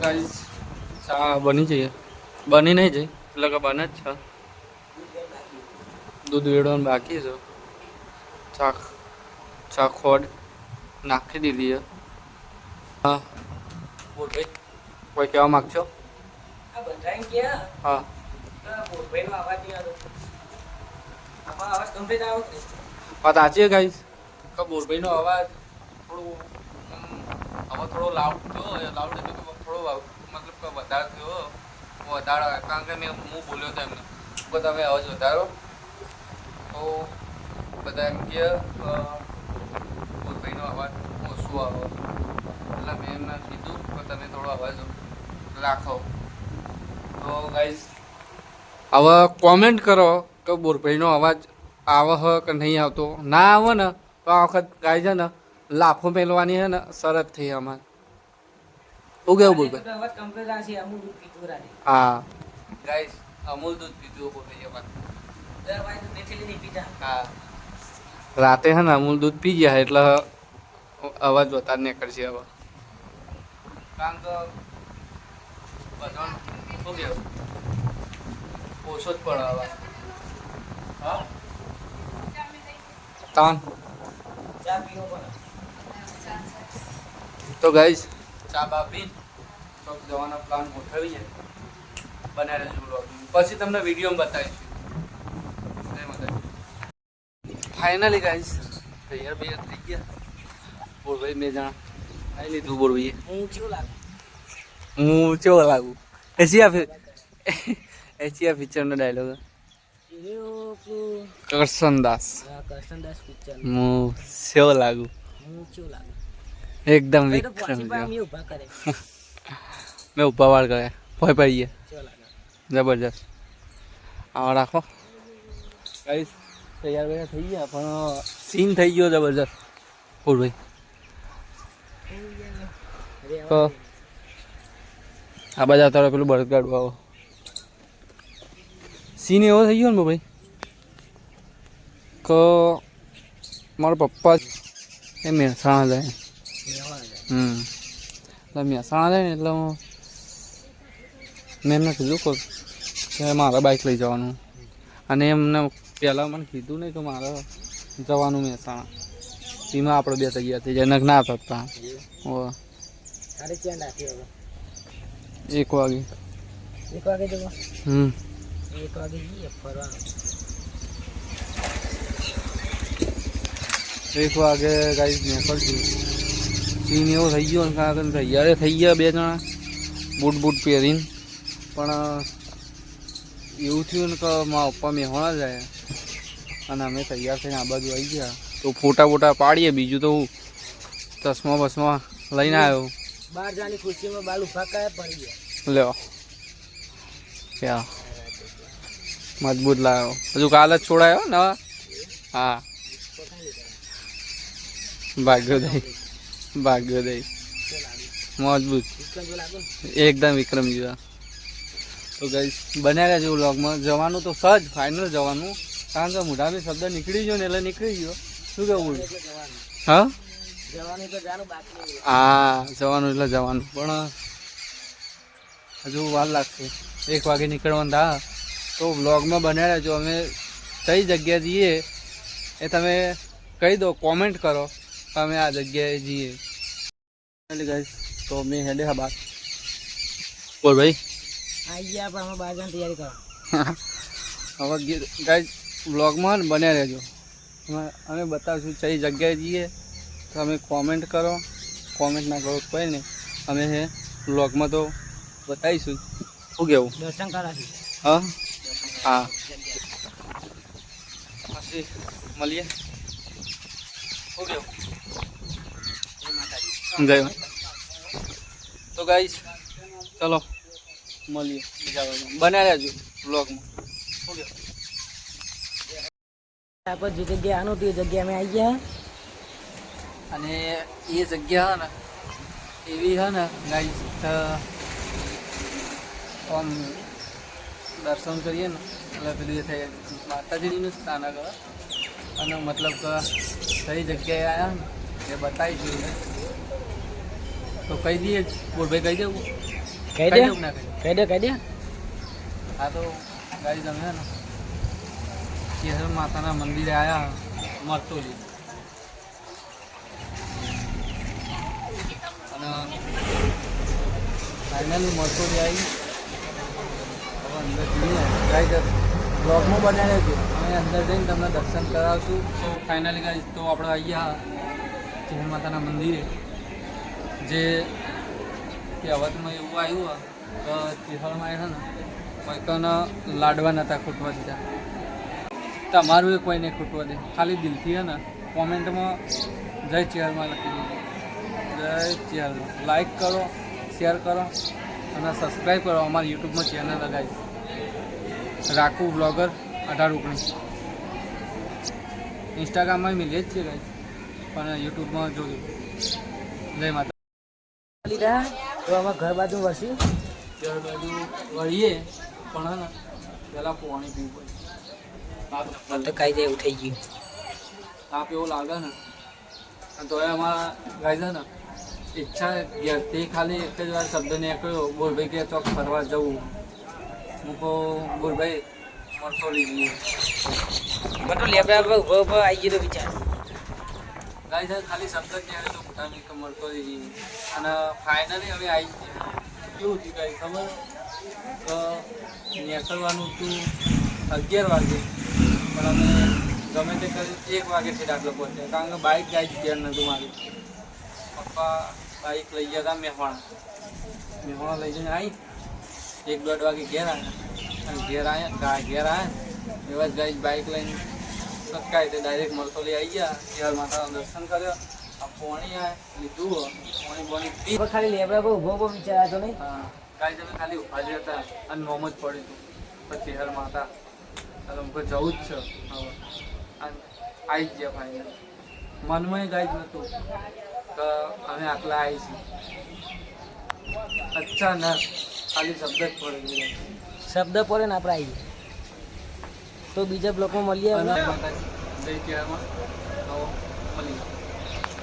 Guys ચા બની જઈએ, બની નહીં જઈ એટલે કે બને જ છે. દૂધ વેડવાનું બાકી છે. ચા ખોડ નાખી દીધી છે. હા બોલ ભાઈ, કોઈ કહેવા માગશો? હા વાત સાચી ગાઈસ કે બોરભાઈનો અવાજ થોડું હવે થોડો લાઉડ થયો, લાઉડ એટલે કે થોડો મતલબ કે વધારે થયો, વધારે કારણ કે હું બોલ્યો હતો એમને બધા તમે અવાજ વધારો તો બધા એમ કે બોરભાઈનો અવાજ ઓછો આવે એટલે મેં એમને કીધું કે તમે થોડો અવાજ રાખો. તો ગાઈસ હવે કોમેન્ટ કરો કે બોરભાઈનો અવાજ આવે હ કે નહીં આવતો. ના આવે ને તો આ વખત ગાય છે ને લાફો મેળવાની છે ને શરત થઈ અમારે. શું કેવું બોરભાઈ? હા ગાઈસ અમૂલ દૂધ પીધું બોરભાઈ અમારે. હા રાતે છે ને અમૂલ દૂધ પી ગયા એટલે અવાજ વધારે નીકળશે હવે, કારણ કે બધા શું કેવું ઓછો જ પડે હવે. હા તાન તો ગાઈસ ચા બા પી તો જવાનો પ્લાન ગોઠવીએ. બનાવી રહેજો પછી તમને વિડીયોમાં બતાવીશું. ફાઇનલી ગાઈસ તૈયાર બૈયાર થઈ ગયા. બોરભાઈ બે જણા આવી લીધું. બોરભાઈએ હું કેવો લાગુ? એશિયા પિક્ચરનો ડાયલોગ કરશનદાસ હું કેવો લાગુ? એકદમ વિક્રમ મેં ઉભા વાળ કર્યા ભય પડીએ જબરજસ્ત. આવા રાખો ગાઈસ તૈયાર વૈયાર થઈ ગયા પણ સીન થઈ ગયો જબરજસ્ત. બોરભાઈ તો આ બધા તારે પેલું બળગાડું આવો સીન એવો થઈ ગયો ને ભાઈ કે મારા પપ્પા એ મહેસાણા જાય. એટલે મહેસાણા જાય ને એટલે મેં એમને કીધું કે મારા બાઇક લઈ જવાનું, અને એમને પહેલાં મને કીધું નહીં કે મારે જવાનું મહેસાણા. એમાં આપણે બે તૈયાર થઈ જાય ના થતા. 1 વાગે 1 વાગે જવા. 1 વાગે જઈએ ફરવા. 1 વાગે ગાઈસ નીકળજો. સીન એવો થઈ ગયો ને કારણ કે તૈયાર થઈ ગયા બે જણા બૂટ પહેરીને, પણ એવું થયું ને કે મારા પપ્પા મેહોણા જાય અને અમે તૈયાર થઈને આ બાજુ આવી ગયા. તો ફોટા પાડીએ. બીજું તો હું ચશ્મા બસમાં લઈને આવ્યો. 12 જાની ખુશીમાં બાલ ઉભા કયા પડી ગયા. લ્યો ક્યાં મજબૂત લાવ્યો. હજુ કાલે જ છોડાયો નવા. હા ભાગ્યોદય મજબૂત એકદમ વિક્રમ જેવા. તો ગાઈસ બનાવ્યા રહેજો વ્લોગમાં. જવાનું તો સજ ફાઇનલ જવાનું, કારણ કે મોઢામાં શબ્દ નીકળી ગયો ને એટલે નીકળી ગયો. શું કેવું? હા જવાનું એટલે જવાનું, પણ હજુ વાર લાગશે. 1 વાગે નીકળવાનું થા તો વ્લોગમાં બનાવ્યા રહેજો. અમે કઈ જગ્યાએ જઈએ એ તમે કહી દો, કોમેન્ટ કરો કે અમે આ જગ્યાએ જઈએ. ગાઈસ તો અમે હેડે હા બાર. બોલ ભાઈ આવી ગયા પણ અમે 12 જણ તૈયારી કરો. હવે ગાઈસ વ્લોગમાં બન્યા રહેજો. અમે બતાવીશું કઈ જગ્યાએ જઈએ તો અમે કોમેન્ટ કરો. કોમેન્ટ ના કરો કોઈ નહીં, અમે વ્લોગમાં તો બતાવીશું. શું કેવું? દર્શન કરાશું. હા પછી મળીએ. શું કેવું? જય તો ગાઈસ ચલો મળીએ બીજા બન્યા રહેજો વ્લોગમાં. શું કેવું? આપણે જે જગ્યાએ આનું તે જગ્યાએ અમે આવી ગયા, અને એ જગ્યા ને એવી છે ને ગાઈસ આમ દર્શન કરીએ ને એટલે પેલું એ થઈ માતાજીનું સ્થાન આગળ, અને મતલબ કે કઈ જગ્યાએ આવ્યા ને એ બતાવીશું. તો કહી દઈએ બોલભાઈ, કહી દેવું કહી દે કહી દે હા તો ગાડી તમે ને ચેહર માતાના મંદિરે આવ્યા મરતોલી અને ફાઇનલી મરતોલી આવી. હવે અંદર જઈએ ગાઈ બ્લોગમાં બનાવ્યો છું અમે અંદર જઈને તમને દર્શન કરાવશું. તો ફાઇનલી ગાઈ તો આપણે આવ્યા ચેહર માતાના મંદિરે. જે કહેવતમાં એવું આવ્યું કે ચેહરમાં છે ને કોઈકને લાડવા નહોતા ખૂટવા દીધા. તમારું એ કોઈ નહીં ખૂટવા દે. ખાલી દિલથી હે ને કોમેન્ટમાં જય ચેહરમાં લખી દીધું. જય ચેહરમાં લાઈક કરો, શેર કરો અને સબસ્ક્રાઈબ કરો. અમારી યુટ્યુબમાં ચેનલ લગાવી રાખું બ્લોગર 1819. ઇન્સ્ટાગ્રામમાં મિલીએ જ છે ગાઈ પણ યુટ્યુબમાં જોજો. જય માતા. લીધા તો આમાં ઘર બાજુ વસી ઘર બાજુ વળીએ પણ હે ને પહેલાં પાણી પીવું પડે. તો કાંઈ જાય એવું થઈ ગયું. તાપ એવો લાગે ને તો એ અમારા ગાય છે ને ઈચ્છા ઘેરથી ખાલી એક જ વાર શબ્દ નીકળ્યો બોરભાઈ કે ચોક ફરવા જવું. હું કહું બોરભાઈ મરતોલી જઈએ. બધું લેબડા ઉભો ઉભો આવી ગયો તો વિચાર ગાય છે ખાલી શબ્દ જ નીકળ્યો તો મોટા નહીં કે મરતોલી જઈએ. અને ફાઇનલી હવે આવી ગયા. કેવું થયું ગાય ખબર કે નીકળવાનું હતું 11 વાગે પણ અમે ગમે તે કરી 1 વાગ્યાથી દાખલો પહોંચ્યા. કારણ કે બાઇક ગાય ઘેર નહોતું મારું. પપ્પા બાઇક લઈ ગયા હતા મહેવાણા લઈ જઈને આવી 1-1.5 વાગે ઘેર આવ્યા. અને ઘેર આવ્યા એવા જ ગાય બાઇક લઈને સટકાય તે ડાયરેક્ટ મરતોલી આવી ગયા. ત્યાં માતાનું દર્શન કર્યો. આ પોણી લીધું પોણી પી ખાલી લેબડા પર ઉભો ઉભો વિચાર આવતો નહીં. હા ગાય તમે ખાલી ઉભા જ હતા અને નોમ જ પડ્યું હતું. પછી ચેહર માતા અમુક જવું જ છે હવે અને આવી જ ગયા ફાઇનલ. મનમાં ગાય જ નહોતું કે અમે આટલા આવીશું. અચ્છા ના ખાલી શબ્દ જ પડે શબ્દ પડે ને આપણે આવી તો બીજા બ્લોકમાં મળીએ. જય ચેહરમાં મળીએ.